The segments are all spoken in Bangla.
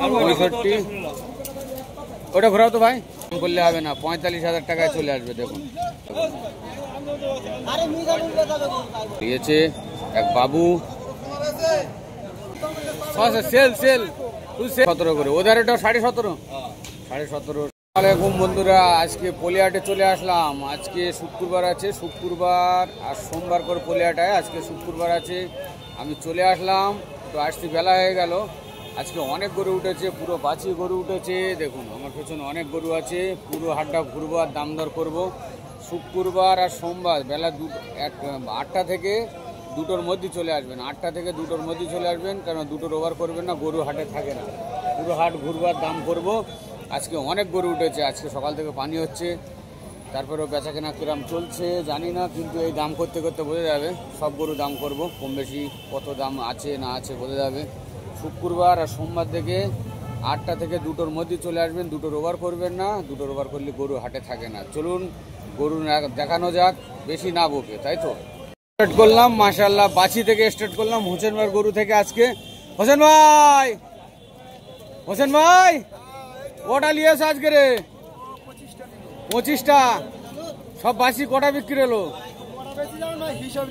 65 ওটা ঘোরাও তো ভাই, বললে হবে না, 45,000 টাকায় চলে আসবে। দেখুন দিয়েছে এক বাবু, সেল সেল 17 করে, ওদের এটা 17.5 17.5। আসসালামু আলাইকুম বন্ধুরা, আজকে পলিহাটে চলে আসলাম। আজকে শুক্রবার আছে, শুক্রবার আর সোমবার করে পলিহাটে, আজকে শুক্রবার আছে। আমি চলে আসলাম, তো আসতে বেলা হয়ে গেল। আজকে অনেক গরু উঠেছে, পুরো বাছি গরু উঠেছে। দেখুন আমার পেছনে অনেক গরু আছে, পুরো হাটটা ঘুরবো আর দাম দর করবো। শুক্রবার আর সোমবার বেলা 8টা থেকে 2টোর মধ্যে চলে আসবেন, 8টা থেকে 2টোর মধ্যে চলে আসবেন, কারণ 2টোর ওভার করবেন না, গরু হাটে থাকে না। পুরো হাট ঘুরবো আর দাম করবো। আজকে অনেক গরু উঠেছে, আজকে সকাল থেকে পানি হচ্ছে, তারপরেও বেচা কেনা কিরম চলছে জানি না, কিন্তু এই দাম করতে করতে বোঝা যাবে। সব গরু দাম করব, কম বেশি কত দাম আছে না আছে বোঝা যাবে। শুক্রবার আর সোমবার থেকে 8টা থেকে 2টোর মধ্যে চলে আসবেন, 2টোর ওভার করবেন না, 2টোর ওভার করলে গরু হাটে থাকে না। চলুন গরু দেখানো যাক, বেশি না বকে, তাই তো। স্টার্ট করলাম মাশাআল্লাহ, বাছি থেকে স্টার্ট করলাম, হোসেন ভাইয়ের গরু থেকে আজকে। হোসেন ভাই, হোসেন ভাই কটা নিয়েছে আজকে রে? 25টা। সব বাসি কটা বিক্রি হলো?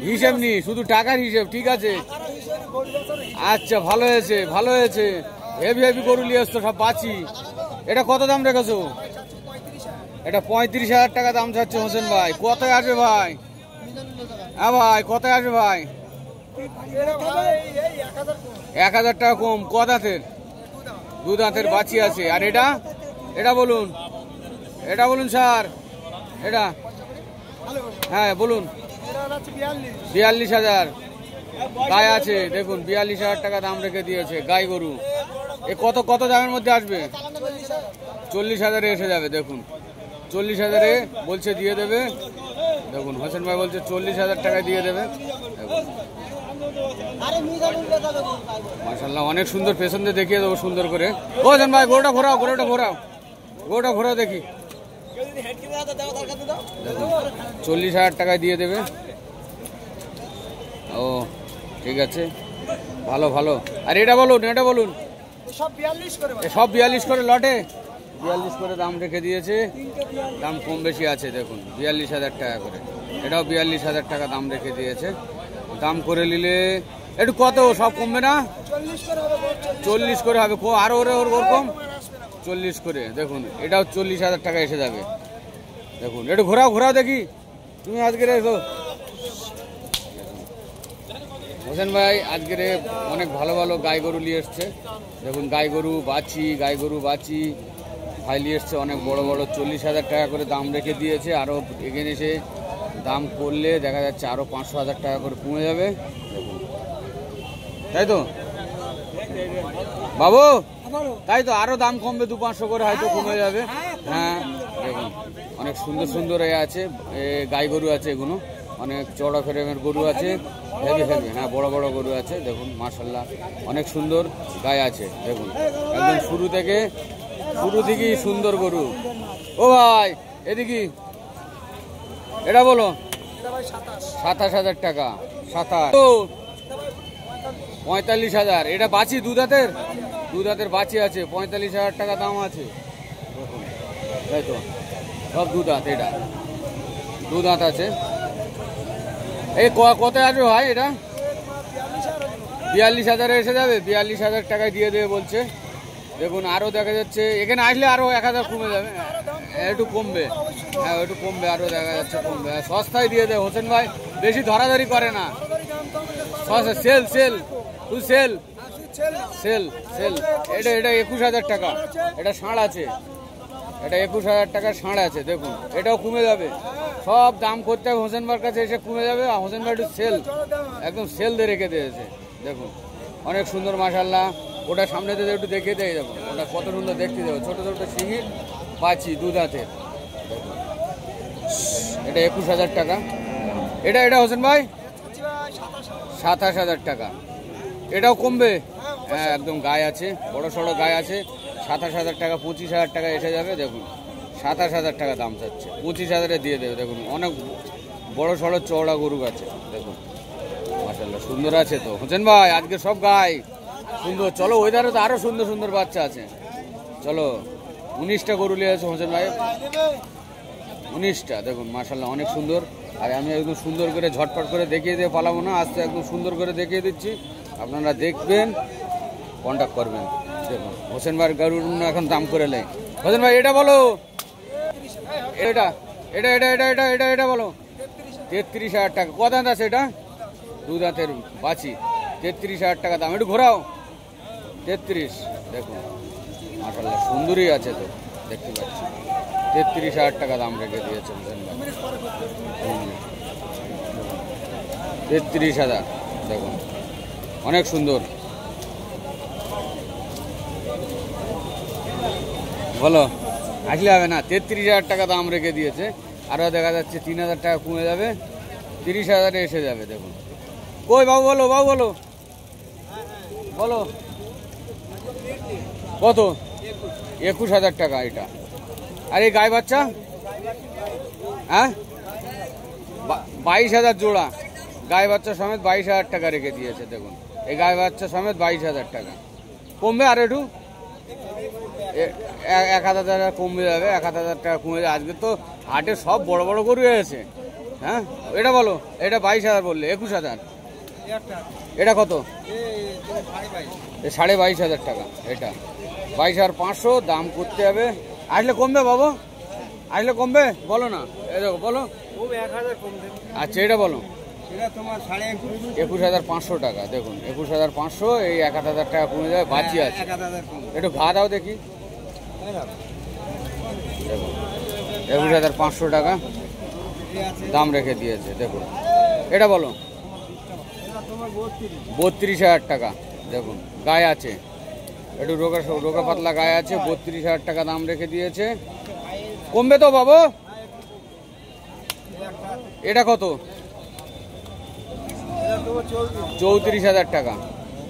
হিসেব নি, শুধু টাকার হিসেব, ঠিক আছে। আচ্ছা ভালো হয়েছে, ভালো হয়েছে। হেভি হেভি গরু নিয়ে আসতো সব বাছি। এটা কত দাম রেখেছো? এটা 35,000 টাকা দাম চাচ্ছে হোসেন ভাই। কত আসবে ভাই? হ্যাঁ ভাই কত আসবে ভাই? 1,000 টাকা কম। ক দাঁতের? 2 দাঁতের বাছি আছে। আর এটা এটা বলুন, এটা বলুন স্যার, এটা হ্যাঁ বলুন। 42,000 গায়ে আছে, দেখুন 42,000 টাকা দাম রেখে দিয়েছে গাই গরু। এ কত কত দামের মধ্যে আসবে? 40,000-এ এসে যাবে। দেখুন 40,000-এ বলছে দিয়ে দেবে। দেখুন হোসেন ভাই বলছে 40,000 টাকা দিয়ে দেবে। মাশাআল্লাহ অনেক সুন্দর, পেছন দিয়ে দেখিয়ে দেবো সুন্দর করে। হোসেন ভাই গরুটা ঘোরাও, গরুটা ঘোরাও, গরুটা ঘোরাও দেখি। 40,000 টাকায় দিয়ে দেবে। ও ঠিক আছে, ভালো ভালো। আর এটা বলুন, এটা বলুন। সব 42 করে লটে, 42 করে দাম রেখে দিয়েছে। দাম কম বেশি আছে, দেখুন 42,000 টাকা করে। এটাও 42,000 টাকা দাম রেখে দিয়েছে। দাম করে নিলে একটু কত সব কমবে না? 40 করে হবে। আরো ওরকম 40 করে। দেখুন এটাও 40,000 টাকা এসে যাবে। দেখুন একটু ঘোরাও, ঘোরাও দেখি তুমি। আজকের হোসেন ভাই আজকের অনেক ভালো ভালো গাই গরু নিয়ে এসছে। দেখুন গাই গরু বাছি, গাই গরু বাছি ভাই নিয়ে এসছে অনেক বড় বড়। 40,000 টাকা করে দাম রেখে দিয়েছে। আরও এখানে এসে দাম করলে দেখা যাচ্ছে আরও 500,000 টাকা করে কমে যাবে। দেখুন তাই তো বাবু, তাই তো আরো দাম কমবে, 200-500 করে হয়তো কমে যাবে। হ্যাঁ দেখুন অনেক সুন্দর সুন্দর এ আছে, গাই গরু আছে, এগুলো অনেক চড়া ফ্রেমের গরু আছে, হেভি হেভি। হ্যাঁ বড় বড় গরু আছে। দেখুন মাশাআল্লাহ অনেক সুন্দর গাই আছে। দেখুন একদম শুরু থেকেই সুন্দর গরু। ও ভাই এদিকে এটা বলো। 27,000 টাকা। 45,000। এটা বাছি 2 দাঁতের, 2 দাঁতের বাছি আছে, 45,000 টাকা দাম আছে। দেখুন তাই তো সব 2 দাঁত, এটা 2 দাঁত আছে। এই কত আসবে ভাই? এটা 42,000-এ এসে যাবে। 42,000 টাকায় দিয়ে দেবে বলছে। দেখুন আরো দেখা যাচ্ছে এখানে আসলে আরো 1,000 কমে যাবে, একটু কমবে। হ্যাঁ একটু কমবে, আরো দেখা যাচ্ছে কমবে। সস্তায় দিয়ে দেবে হোসেন ভাই, বেশি ধরাধরি করে না। Sale sale to sale sale sale. এটা 21,000 টাকা। এটা ষাঁড় আছে, এটা 21,000 টাকার ষাঁড় আছে। দেখুন এটাও কমে যাবে। সব দাম করতে হবে হোসেন ভাইয়ের কাছে এসে কমে যাবে। আর হোসেন ভাই একটু সেল, একদম সেল দিয়ে রেখে দিয়েছে। দেখুন অনেক সুন্দর মাশাআল্লাহ। ওটা সামনে থেকে একটু দেখিয়ে দিয়ে যাবো, ওটা কত সুন্দর দেখতে যাবো। ছোট ছোট শিঙির বাছি 2 দাঁতের। এটা 21,000 টাকা। এটা হোসেন ভাই 27,000 টাকা। এটাও কমবে। হ্যাঁ একদম গায়ে আছে, বড় সড়ো গায়ে আছে। 27,000 টাকা, 25,000 টাকা এসে যাবে। দেখুন 27,000 টাকা দাম চাচ্ছে, 25,000-এ দিয়ে দেবে। দেখুন অনেক বড় সড়ো চওড়া গরু আছে। দেখুন মাশাআল্লাহ সুন্দর আছে তো হোসেন ভাই। আজকে সব গাই সুন্দর। চলো ওইধারে তো আরো সুন্দর সুন্দর বাচ্চা আছে। চলো 19টা গরু নিয়ে আছে হোসেন ভাই, 19টা দেখুন মাশাল্লাহ অনেক সুন্দর। আর আমি একদম সুন্দর করে ঝটপট করে দেখিয়ে দিয়ে পালাবো না, আস্তে একদম সুন্দর করে দেখিয়ে দিচ্ছি, আপনারা দেখবেন, কন্ট্যাক্ট করবেন। দেখুন হোসেন ভাইয়ের গরুর এখন দাম করে নেই। হোসেন ভাই এটা বলো, এটা এটা এটা এটা এটা এটা এটা বলো। 33,000 টাকা। ক দাঁত আছে এটা? 2 দাঁতের বাছি। 33,000 টাকা দাম। একটু ঘোরাও। 33। দেখুন মাশাল্লাহ সুন্দরই আছে তো, দেখতে পাচ্ছি। 33,000 টাকা দাম রেখে দিয়েছে হোসেন ভাই। 33,000 দেখুন অনেক সুন্দর। বলো আসলে হবে না? 33,000 টাকা দাম রেখে দিয়েছে। আরও দেখা যাচ্ছে 3,000 টাকা কমে যাবে, 30,000 এসে যাবে। দেখুন কই বাবু বলো, বাবু বলো, বলো কত? 21,000 টাকা এটা। আর এই গাই বাচ্চা? হ্যাঁ 22,000 জোড়া। গাই বাচ্চা সমেত 22,000 টাকা রেখে দিয়েছে। দেখুন এই গাই বাচ্চা সমেত 22,000 টাকা। কমবে আর একটু, 1,000 টাকা কমে যাবে, 1,000 টাকা কমে যাবে। আজকে তো হাটে সব বড় বড় গরু হয়েছে। হ্যাঁ এটা বলো, এটা 22,000 বললে, 21,000। এটা কত? 22,500 টাকা। এটা 22,500 দাম করতে হবে। আসলে কমবে বাবু, আসলে কমবে, বলো না। এই দেখো বলো। আচ্ছা এটা বলো। 21,500 টাকা। দেখুন 21,500, এই 1,000 টাকা কমে যাবে, বাঁচি আছে। একটু ঘা দাও দেখি। দেখুন 21,500 টাকা দাম রেখে দিয়েছে। দেখুন এটা বলো। 32,000 টাকা। দেখুন গায়ে আছে, একটু রোগা পাতলা গায়ে আছে, 32,000 টাকা দাম রেখে দিয়েছে। কমবে তো বাবু? এটা কত? 34,000 টাকা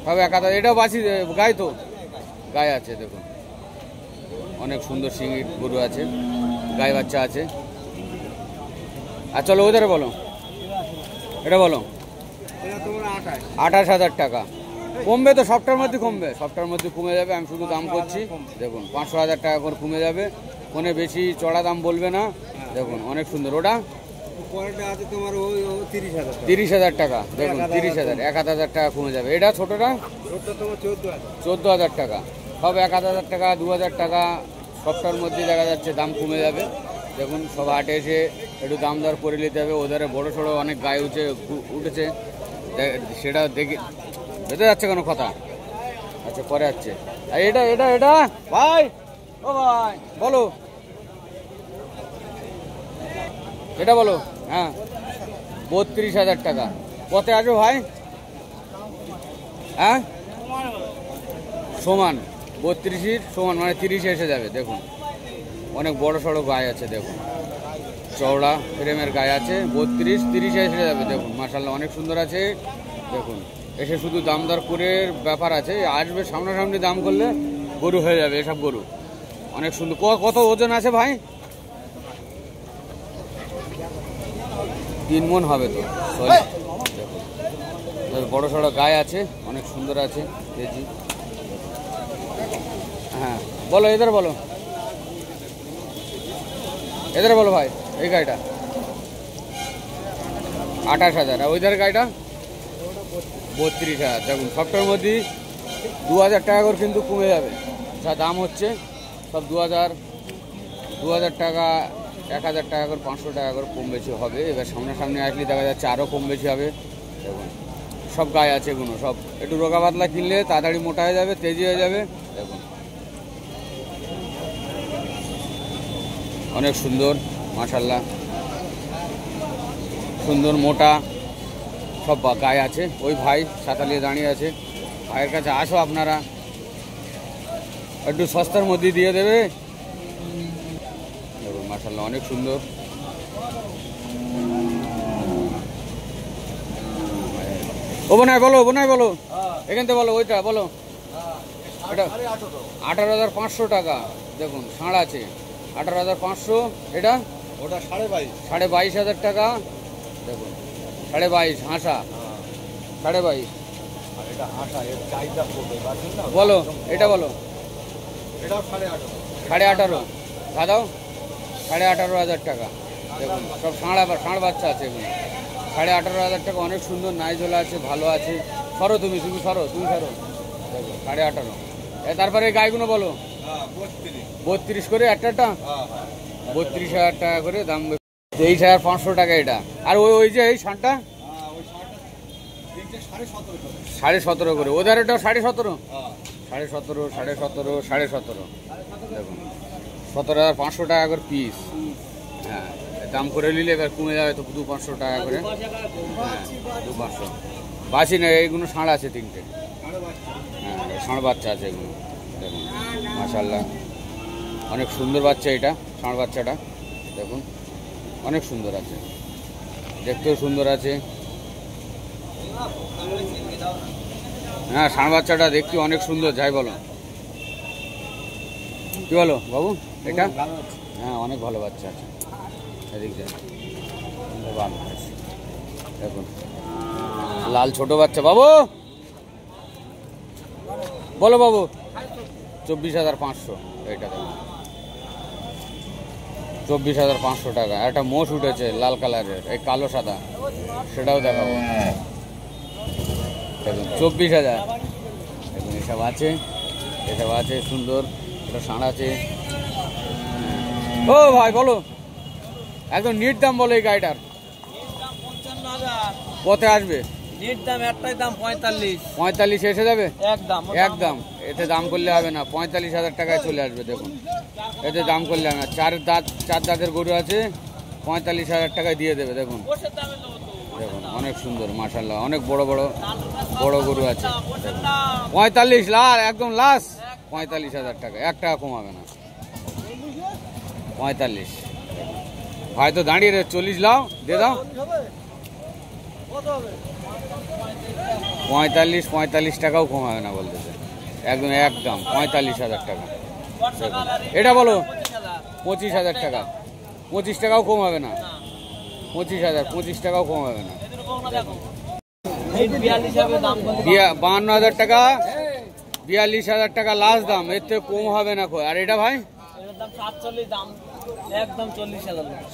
হবে। 1,000। এটাও বাছি গায়ে তো, গায়ে আছে। দেখুন অনেক সুন্দর সিঙ্গির গরু আছে, গায়ে বাচ্চা আছে। আর চলো ওদের বলো, এটা বলো। 28,000 টাকা। কমবে তো? সবটার মধ্যে কমবে, সবটার মধ্যে কমে যাবে। আমি শুধু দাম করছি। দেখুন 500,000 টাকা করে কমে যাবে, ফোনে বেশি চড়া দাম বলবে না। দেখুন অনেক সুন্দর। ওটা 30,000 টাকা। দেখুন 30,000, 1,000 টাকা কমে যাবে। এটা ছোটটা 14,000 টাকা। সব 1,000 টাকা, 2,000 টাকা সবটার মধ্যে দেখা যাচ্ছে দাম কমে যাবে। দেখুন সব হাটে এসে একটু দাম দর করে নিতে হবে। ওধারে বড়ো সড়ো অনেক গায়ে উঠেছে, সেটা দেখে বেঁধে যাচ্ছে কোনো কথা। আচ্ছা পরে যাচ্ছে। আর এটা এটা এটা ভাই, ও ভাই বলো, এটা বলো। হ্যাঁ 32,000 টাকা। কত আসবে ভাই? হ্যাঁ সমান 32 সমান, মানে 30 এসে যাবে। দেখুন অনেক বড় সড়ো গায়ে আছে। দেখুন চওড়া ফ্রেমের গায়ে আছে, 32, 30 এসে যাবে। দেখুন মাশাল্লাহ অনেক সুন্দর আছে। দেখুন এসে শুধু দাম দর করে ব্যাপার আছে, আসবে সামনাসামনি দাম করলে গরু হয়ে যাবে। এসব গরু অনেক সুন্দর। কত ওজন আছে ভাই? 3 মণ হবে তো। দেখুন বড় সড়ো গায়ে আছে, অনেক সুন্দর আছে কেজি। হ্যাঁ বলো এদের বলো, এদের বলো ভাই। এই গাড়িটা 28,000। আর ওইধার গাড়িটা 32,000। দেখুন সবটার মধ্যে 2,000 টাকা করে কিন্তু কমে যাবে। যা দাম হচ্ছে সব 2,000 টাকা, 1,000 টাকা করে, 500 টাকা করে কম বেশি হবে। এবার সামনাসামনি আসলে দেখা যাচ্ছে আরও কম বেশি হবে। দেখুন সব গায়ে আছে এগুলো, সব একটু রোগা পাতলা কিনলে তাড়াতাড়ি মোটা হয়ে যাবে, তেজি হয়ে যাবে। দেখুন অনেক সুন্দর মাশাল্লাহ, সুন্দর মোটা সব গায়ে আছে। ওই ভাই ছাতা নিয়ে দাঁড়িয়ে আছে, ভাইয়ের কাছে আসো আপনারা, একটু সস্তার মধ্যে দিয়ে দেবে। দেখুন মাশাল্লাহ অনেক সুন্দর। ও বোনাই বলো, বোনাই বলো, এখান থেকে বলো, ওইটা বলো। এটা 18,500 টাকা। দেখুন ষাঁড় আছে 18,500। এটা ওটা 22,500। 22,500 টাকা। দেখুন 22,500 হাঁসা 22,500। বলো এটা বলো। 18.5 দাদাও 18.5 টাকা। দেখুন সব ষাঁড় বাচ্চা আছে এগুলো। 18.5 টাকা, অনেক সুন্দর নাইজোলা আছে, ভালো আছে। সরো তুমি, তুমি সরো। দেখো 18.5। তারপরে এই গাইগুলো বলো। 32 করে একটা 32,000 টাকা করে দাম। 23,500 টাকা এটা। আর ওই যে এই ষাঁড়টা 17.5 করে। ওদের এটাও 17.5। 17.5 দেখুন 17,500 টাকা করে পিস। হ্যাঁ দাম করে নিলে এবার কমে যাবে তো 200-500 টাকা করে। হ্যাঁ 200-500। বাসি না, এইগুলো ষাঁড় আছে 3টে। হ্যাঁ ষাঁড় বাচ্চা আছে এগুলো। দেখুন মাশাআল্লাহ অনেক সুন্দর বাচ্চা এটা। ষাঁড় বাচ্চাটা দেখুন অনেক সুন্দর আছে, দেখতেও সুন্দর আছে। হ্যাঁ ষাঁড় বাচ্চাটা দেখতে অনেক সুন্দর, যাই বলো। কি বলো বাবু এটা? হ্যাঁ অনেক ভালো বাচ্চা আছে। এদিক দেখুন লাল ছোট বাচ্চা। বাবু বলো বাবু। 24,500 এটা দেখুন। 24,500 টাকা। একটা মোষ উঠেছে লাল কালারের, এই কালো সাদা, সেটাও দেখাবো। দেখুন 24,000। দেখুন এসব আছে সুন্দর। এটা ষাঁড় আছে। ও ভাই বলো একদম নিট দাম বলো এই গাড়িটার। 55,000 কত আসবে? নিট দাম একটাই দাম 45। 45 এসে যাবে একদম। এতে দাম করলে হবে না, 45,000 টাকায় চলে আসবে। দেখুন এতে দাম করলে হবে না। 4 দাঁতের গরু আছে, 45,000 টাকায় দিয়ে দেবে। দেখুন অনেক সুন্দর মাশাআল্লাহ, অনেক বড় গরু আছে। 45 লাল একদম লাস্ট 45,000 টাকা, 1 টাকা কমাবে না। 45 ভাই তো দাঁড়িয়ে 40 লাও দিয়ে দাও। 45 টাকাও কমাবে না বলতেছে, একদম 45,000 টাকা। এটা বলো 25,000 টাকা। 25 টাকাও কমাবে না। 25 টাকাও কমাবে না। 52,000 টাকা, 42,000 টাকা লাস্ট দাম, এর থেকে কম হবে না। আর এটা ভাই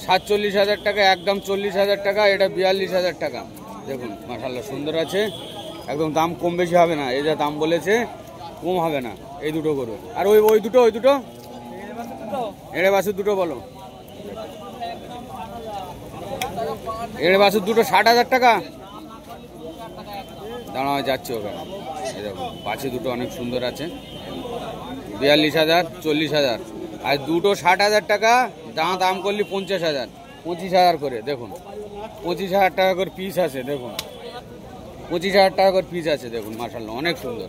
47,000 টাকা, একদম 40,000 টাকা। এটা 42,000 টাকা। দেখুন মাশাআল্লাহ সুন্দর আছে, একদম দাম কম বেশি হবে না। এই যা দাম বলেছে কম হবে না এই দুটো গরু। আর ওই দুটো এড়ে বাছুর দুটো বলো। এড়ে বাছুর দুটো 60,000 টাকা। দাঁড়াও যাচ্ছে ওখানে। এই দেখুন বাছুর দুটো অনেক সুন্দর আছে। 42,000, 40,000। আর দুটো 60,000 টাকা। দাম করলি 50,000, 25,000 করে। দেখুন 25,000 টাকা করে পিস আছে। দেখুন 25,000 টাকা করে পিস আছে। দেখুন মাশাআল্লাহ অনেক সুন্দর।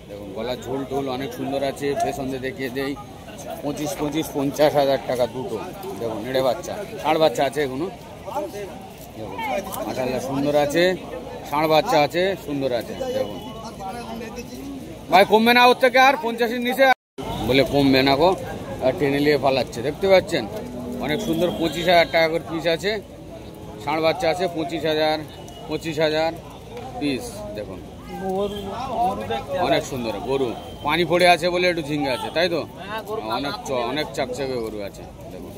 দেখুন গলার ঝোল টোল অনেক সুন্দর আছে। পেছনে দেখিয়ে দেই 50,000 টাকা দুটো। দেখুন এড়ে বাচ্চা, ষাঁড় বাচ্চা আছে এগুলো। দেখুন মাশাআল্লাহ সুন্দর আছে, ষাঁড় বাচ্চা আছে, সুন্দর আছে। দেখুন ভাই কমবে না ওর থেকে আর 50-এর নিচে বলে কমবে না গো। আর টেনে নিয়ে পালাচ্ছে, দেখতে পাচ্ছেন অনেক সুন্দর। 25,000 টাকা করে পিস আছে। ষাঁড় বাচ্চা আছে 25,000 পিস। দেখুন অনেক সুন্দর গরু। পানি পড়ে আছে বলে একটু ঝিঙ্গে আছে, তাই তো? অনেক চাকচাকে গরু আছে। দেখুন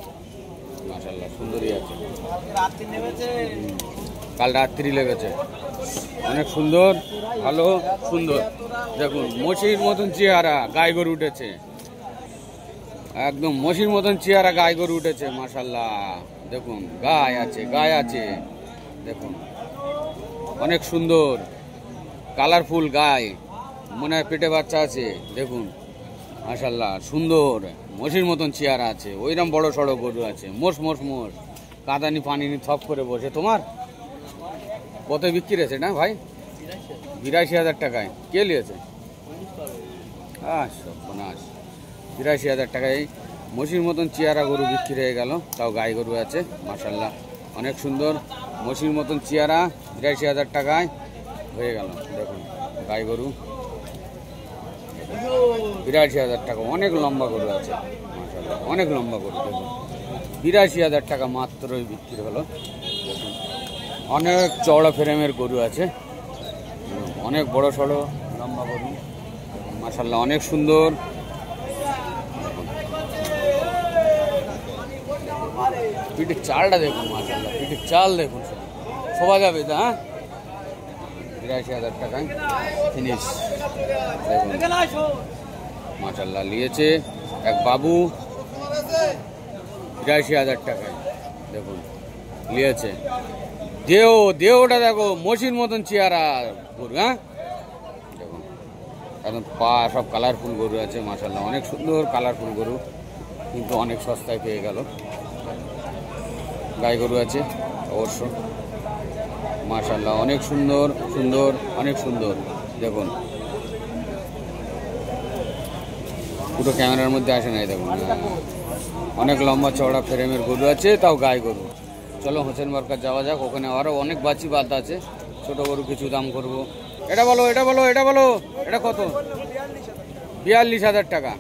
মাশাআল্লাহ সুন্দরই আছে। কাল রাত্রি লেগেছে, অনেক সুন্দর, ভালো সুন্দর। দেখুন মশির মতন চেহারা গাই গরু উঠেছে, একদম মশির মতন চেহারা গাই গরু উঠেছে মাশাআল্লাহ। দেখুন গায় আছে। দেখুন অনেক সুন্দর কালারফুল গায়ে, মনে হয় পেটে বাচ্চা আছে। দেখুন মাশাআল্লাহ সুন্দর মশির মতন চেহারা আছে। ওইরকম বড় সড়ো গরু আছে। মোষ কাঁদানি পানি থপ করে বসে। তোমার কত বিক্রি হয়েছে না ভাই? 82,000 টাকায়। কে নিয়েছে? 82,000 টাকায় মশির মতন চেহারা গরু বিক্রি হয়ে গেল। তাও গাই গরু আছে মাশাআল্লাহ অনেক সুন্দর। মশির মতন চেহারা 82,000 টাকায় হয়ে গেল। দেখুন গাই গরু 82,000 টাকা। অনেক লম্বা গরু আছে মাশাআল্লাহ, অনেক লম্বা গরু। দেখুন 82,000 টাকা মাত্রই বিক্রি হলো। দেখুন অনেক চওড়া ফ্রেমের গরু আছে। অনেক বড় সড়ো লম্বা গরু, মাশাআল্লাহ অনেক সুন্দর। পিঠের চালটা দেখুন, মাশাআল্লাহ পিঠের চাল দেখুন, শোভা যাবে তা। ৮৩,০০০ টাকায় ফিনিশ দেখুন, মাশাআল্লাহ নিয়েছে এক বাবু ৮৩,০০০ টাকায় দেখুন নিয়েছে। দেওটা দেখো মসির মতন চেহারা গরু, হ্যাঁ দেখুন এখন পা সব কালারফুল গরু আছে, মাশাআল্লাহ অনেক সুন্দর কালারফুল গরু, কিন্তু অনেক সস্তায় পেয়ে গেল। গাই গরু আছে অবশ্য, মাশাআল্লাহ অনেক সুন্দর সুন্দর, অনেক সুন্দর দেখুন, পুরো ক্যামেরার মধ্যে আসে নাই দেখুন। অনেক লম্বা চওড়া ফ্রেমের গরু আছে, তাও গাই গরু। চলো হোসেন মার্কেট যাওয়া যাক, ওখানে আরও অনেক বাচ্চি বাদ আছে। ছোট গরু কিছু দাম করব। এটা বলো, এটা বলো, এটা বলো, এটা কত? ৪২,০০০ টাকা।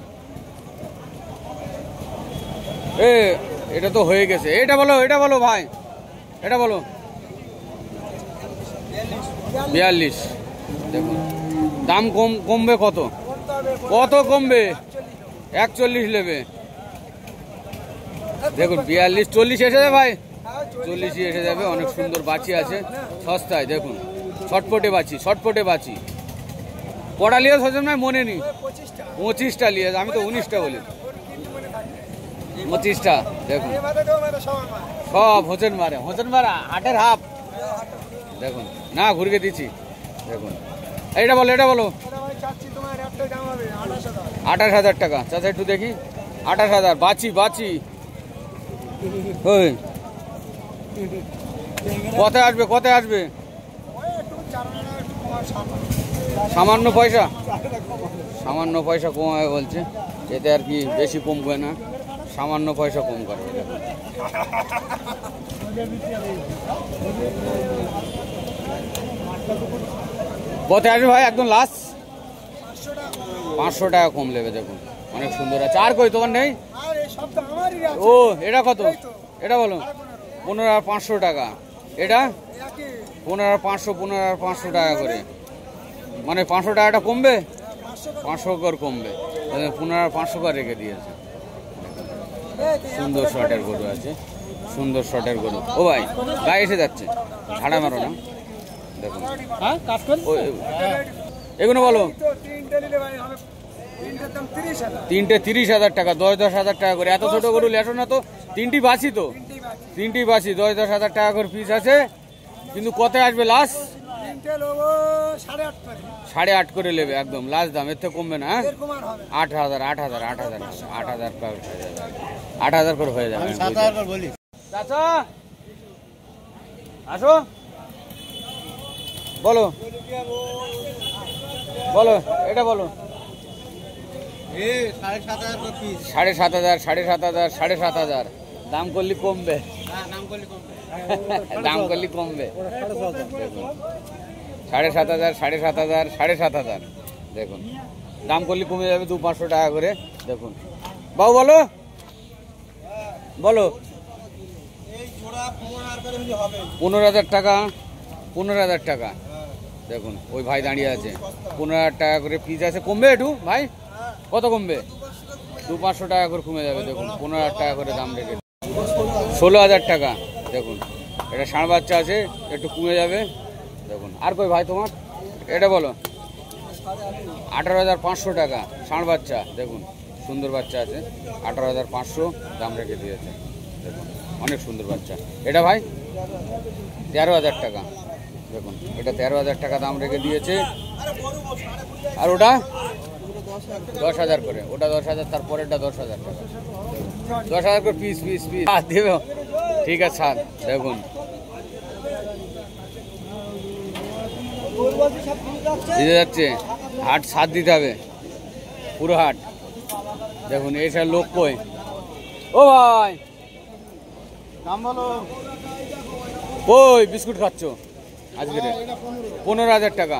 এটা তো হয়ে গেছে। এটা বলো, এটা বলো ভাই, এটা বলো ৪২। দেখুন দাম কমবে কত? কত কমবে? ৪১ নেবে দেখুন। ৪২, ৪০ এসে যাবে ভাই, ৪০ই এসে যাবে। অনেক সুন্দর বাচ্চি আছে সস্তায় দেখুন, ছটপটে বাচ্চি, ছটপটে বাচ্চি। কটা লিয়ে সজন ভাই মনে নি? ২৫টা লিয়ে, আমি তো ১৯টা বলি। ২৫টা দেখুন, সব হোসেন মারা হাটের হাফ দেখুন। না ঘুরিয়ে দিচ্ছি দেখুন। এটা বলো, এটা বলো ২৮,০০০ টাকা। চাচা একটু দেখি, ২৮,০০০ বাঁচি। কোথায় আসবে, কোথায় আসবে? সামান্য পয়সা কমাবে বলছে, এতে আর কি বেশি কমবে না, সামান্য পয়সা কম করবে। কোথায় আসবে ভাই? একদম লাস্ট ৫০০ টাকা কম নেবে দেখুন, অনেক সুন্দর আছে। আর কই তোমার নেই? ও এটা কত? এটা বলো ১৫,৫০০ টাকা। এটা ১৫,৫০০, ১৫,৫০০ টাকা করে, মানে ৫০০ টাকাটা কমবে, ৫০০ করে কমবে, ১৫,৫০০ করে রেখে দিয়েছে। সুন্দর শর্টের গরু আছে, সুন্দর শর্টের গরু। ও ভাই গায়ে এসে যাচ্ছে, ঝাড়া মারো না দেখুন। এগুলো বলো, তিনটে ৩০,০০০ টাকা, ১০,০০০ টাকা করে। এত ছোট গরু লেসো না তো, তিনটি বাসি তো, তিনটি বাসি ১০,০০০ টাকা করে পিস আছে। কিন্তু কোথায় আসবে লাস্ট? ৮.৫ করে নেবে একদম লাস্ট দাম, এর থেকে কমবে না। ৮,০০০ করে হয়ে যাবে। চাচা আসো, বলো বলো, এটা বলো ৭,৫০০, ৭,৫০০। দাম করলে কমবে, দাম করলে কমবে। ৭,৫০০, ৭,৫০০ দেখুন, দাম করলে কমে যাবে ২-৫০০ টাকা করে দেখুন। বাবু বলো, বলো ১৫,০০০ টাকা, ১৫,০০০ টাকা দেখুন। ওই ভাই দাঁড়িয়ে আছে, ১৫,০০০ টাকা করে পিস আছে। কমবে একটু ভাই? কত কমবে? ২-৫০০ টাকা করে কমে যাবে দেখুন। ১৫,০০০ টাকা করে দাম রেখে ১৬,০০০ টাকা দেখুন। এটা ষাঁড় বাচ্চা আছে, একটু কমে যাবে দেখুন। আর কই ভাই তোমার? এটা বলো ১৮,৫০০ টাকা ষাঁড় বাচ্চা দেখুন, সুন্দর বাচ্চা আছে, ১৮,৫০০ দাম রেখে দিয়েছে দেখুন, অনেক সুন্দর বাচ্চা। এটা ভাই ১৩,০০০ টাকা দেখুন, এটা ১৩,০০০ টাকা দাম রেখে দিয়েছে। আর ওটা ১০,০০০ করে, ওটা ১০,০০০, তারপরেরটা ১০,০০০ টাকা, ১০,০০০ করে পিস দেবে। ঠিক আছে স্যার দেখুন, দিতে যাচ্ছে। হাট সাত দিতে হবে, পুরো হাট দেখুন। এইসব লোক কই? ও ভাই দাম বলো, কই বিস্কুট খাচ্ছ আজকে? ১৫,০০০ টাকা,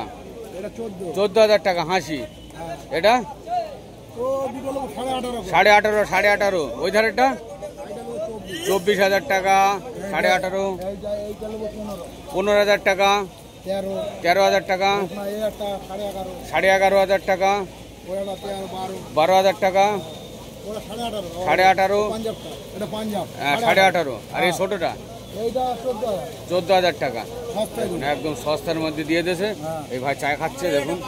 ১৪,০০০ টাকা হাসি। এটা ১৮,৫০০, ওই ধারেরটা ২৪,০০০ টাকা, ১৮,৫০০, ১৫,০০০ টাকা, 13, 13,000 টাকা, আপনার এই একটা 11.5, 11,500 টাকা, ওই একটা 13, 12, 12,000 টাকা, ওটা 18,500, 18,500, পাঞ্জাবটা, এটা পাঞ্জাব, 18,500, আর এই ছোটটা এইটা 14,000, 14,000 টাকা। সস্তায় দিন। একদম সস্তার মধ্যে দিয়ে দিয়েছে। হ্যাঁ। এই ভাই চা খাচ্ছে দেখুন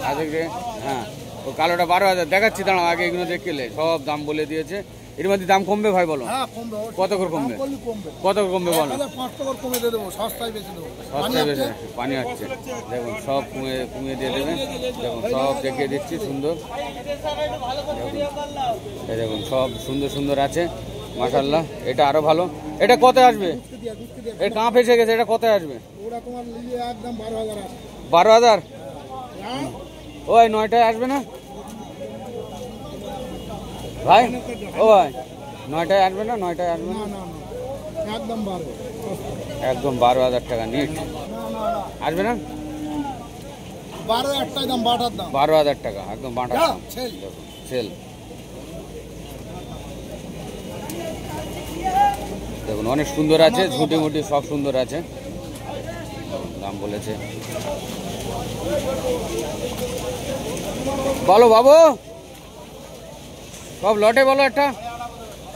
আজকে। হ্যাঁ, ও কালোটা 12,000 দেখাচ্ছি, দাঁড়াও আগে এগুলো দেখলে সব দাম বলে দিয়েছে। এর মধ্যে দাম কমবে ভাই বলো? হ্যাঁ, কমবে, কত করে কমবে? দাম করলে কমবে। কত করে কমবে বলো? 1,500 করে কমে দিয়ে দেবো, সস্তায় বেশি দেবো। সস্তায় বেশি পানি হচ্ছে দেখুন, সব কমিয়ে দিয়ে দেবে। দেখুন সব দেখিয়ে দিচ্ছি সুন্দর। এই দেখুন সব সুন্দর সুন্দর আছে মাশাআল্লাহ। এটা আরো ভালো। এটা কত আসবে? এই কাঁপ এসে গেছে, এটা কত আসবে? ওরা তোমার নিলে একদম 12,000 আছে। 12,000? হ্যাঁ? ওই 9টায় আসবে না ভাই? ও ভাই 9টায় আসবে না? 9টায় আসবে না, না? না, না, একদম 12, একদম 12,000 টাকা নিট না, না, আসবে না? 12 একটাই দাম, বাটার দাম। 12,000 টাকা একদম বাটা যা, ছেল। সেল। দেখুন অনেক সুন্দর আছে, ঝুটি মুটি সব সুন্দর আছে। দাম বলেছে। বলো বাবু, সব লটে বলো একটা।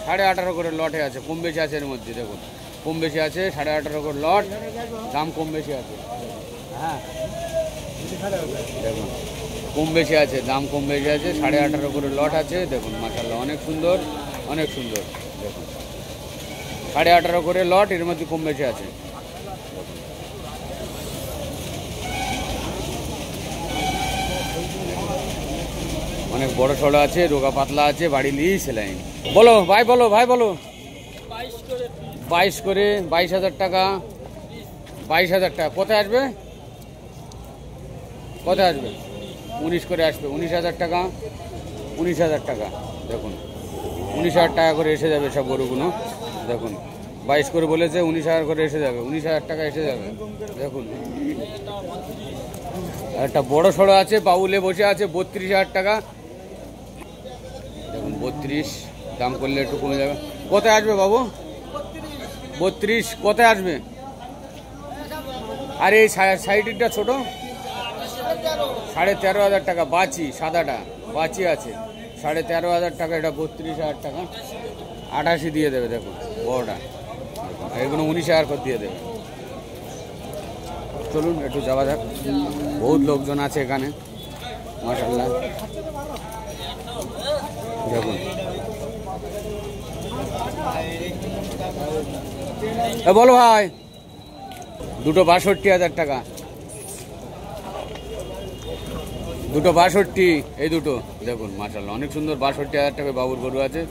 18,500 করে লটে আছে, কম বেশি আছে এর মধ্যে। দেখুন কম বেশি আছে, 18,500 করে লট, দাম কম বেশি আছে। হ্যাঁ দেখুন কম বেশি আছে, দাম কম বেশি আছে, 18,500 করে লট আছে। দেখুন মাশাআল্লাহ অনেক সুন্দর, অনেক সুন্দর। দেখুন 18,500 করে লট, এর মধ্যে কম বেশি আছে। অনেক বড় সড়ো আছে, রোগা পাতলা আছে, বাড়ি নিয়েই সেলাইন। বলো ভাই, বলো ভাই, বলো। 22 করে, 22,000 টাকা, 22,000 টাকা। কোথায় আসবে? কোথায় আসবে? 19 করে আসবে, 19,000 টাকা, 19,000 টাকা। দেখুন 19,000 টাকা করে এসে যাবে সব গরুগুলো। দেখুন 22 করে বলেছে, 19,000 করে এসে যাবে, 19,000 টাকা এসে যাবে। দেখুন একটা বড় সড়ো আছে, বাউলে বসে আছে, 32,000 টাকা। দেখুন 32 দাম করলে একটু কমে যাবে। কোথায় আসবে বাবু? 32 কোথায় আসবে? আর এই সাইডেরটা ছোট 13,500 টাকা, বাচি সাদাটা বাচি আছে 13,500 টাকা। এটা 32,000 টাকা, 88 দিয়ে দেবে। দেখুন বড়টা, এগুলো 19,000 করে দিয়ে দেবে। চলুন একটু যাওয়া যাক, বহুত লোকজন আছে এখানে মাশাআল্লাহ। দেখুন বলো ভাই, দুটো 62,000 টাকা, দুটো 62, এই দুটো দেখুন মাশাআল্লাহ অনেক সুন্দর। 62,000 টাকা বাবুর গরু আছে,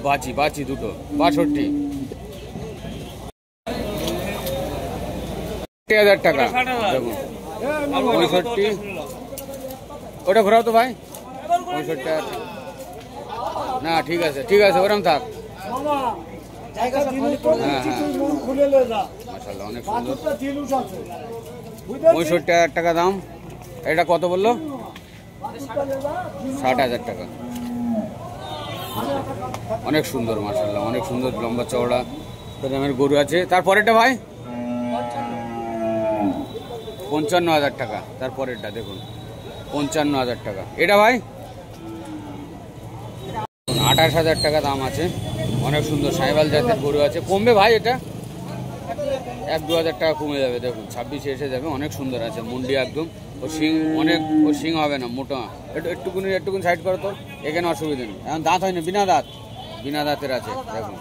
বাচি বাচি দুটো 62। 60,000 টাকা দেখুন, 65। ওটা ঘোরাও তো ভাই, 65,000 টাকা। না ঠিক আছে, ঠিক আছে, ওরম থাক। হ্যাঁ হ্যাঁ মাশাআল্লাহ অনেক সুন্দর। 65,000 টাকা দাম। এটা কত বললো? 60,000 টাকা। অনেক সুন্দর মাশাআল্লাহ, অনেক সুন্দর লম্বা চওড়া দামের গরু আছে। তারপরেরটা ভাই 55,000 টাকা। তারপরেরটা দেখুন 55,000 টাকা। এটা ভাই 28,000 টাকা দাম আছে। অনেক সুন্দর সাইবাল জাতের গরু আছে। কমবে ভাই, এটা 1-2,000 টাকা কমে যাবে। দেখুন 26 এসে যাবে। অনেক সুন্দর আছে, মুন্ডি একদম। ও শিং অনেক, ও শিং হবে না, মোটা। একটুকুনি সাইড করো তো, এখানে অসুবিধা নেই। এখন দাঁত হয় না, বিনা দাঁত, বিনা দাঁতের আছে। দেখুন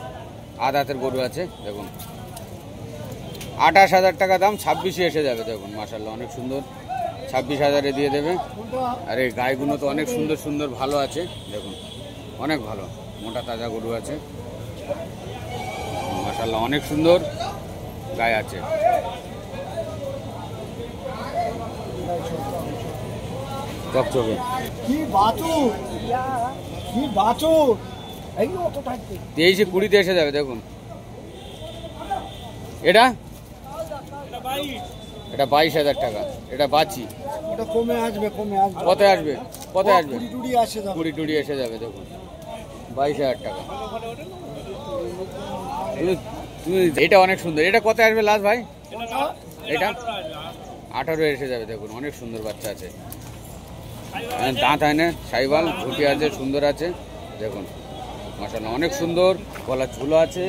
দাঁতের গরু আছে। দেখুন 28,000 টাকা দাম, 26 এসে যাবে। দেখুন মাশাআল্লাহ অনেক সুন্দর, 26,000-এ দিয়ে দেবে। আর এই গাইগুলো তো অনেক সুন্দর সুন্দর ভালো আছে। দেখুন অনেক ভালো, মোটা তাজা গরু আছে মাশাআল্লাহ, অনেক সুন্দর গায়ে আছে। চকচকে কি বাছুর, কি বাছুর, এই অত থাকতে 23-20-তে এসে যাবে। দেখুন এটা 22,000 টাকা। এটা বাচি, ওটা কমে আসবে, কমে আসবে। কোথায় আসবে? কোথায় আসবে? 20 আসে যাবে। 20 এসে যাবে। দেখুন 22,000 টাকা। তুমি এটা অনেক সুন্দর। এটা কোথায় আসবে লাস্ট ভাই? এটা 18 এসে যাবে। দেখুন অনেক সুন্দর বাচ্চা আছে, দাঁত হয় না, সাইবাল ঝুটি আছে, সুন্দর আছে। দেখুন মাশাআল্লাহ অনেক সুন্দর, গলা ঝুলো আছে,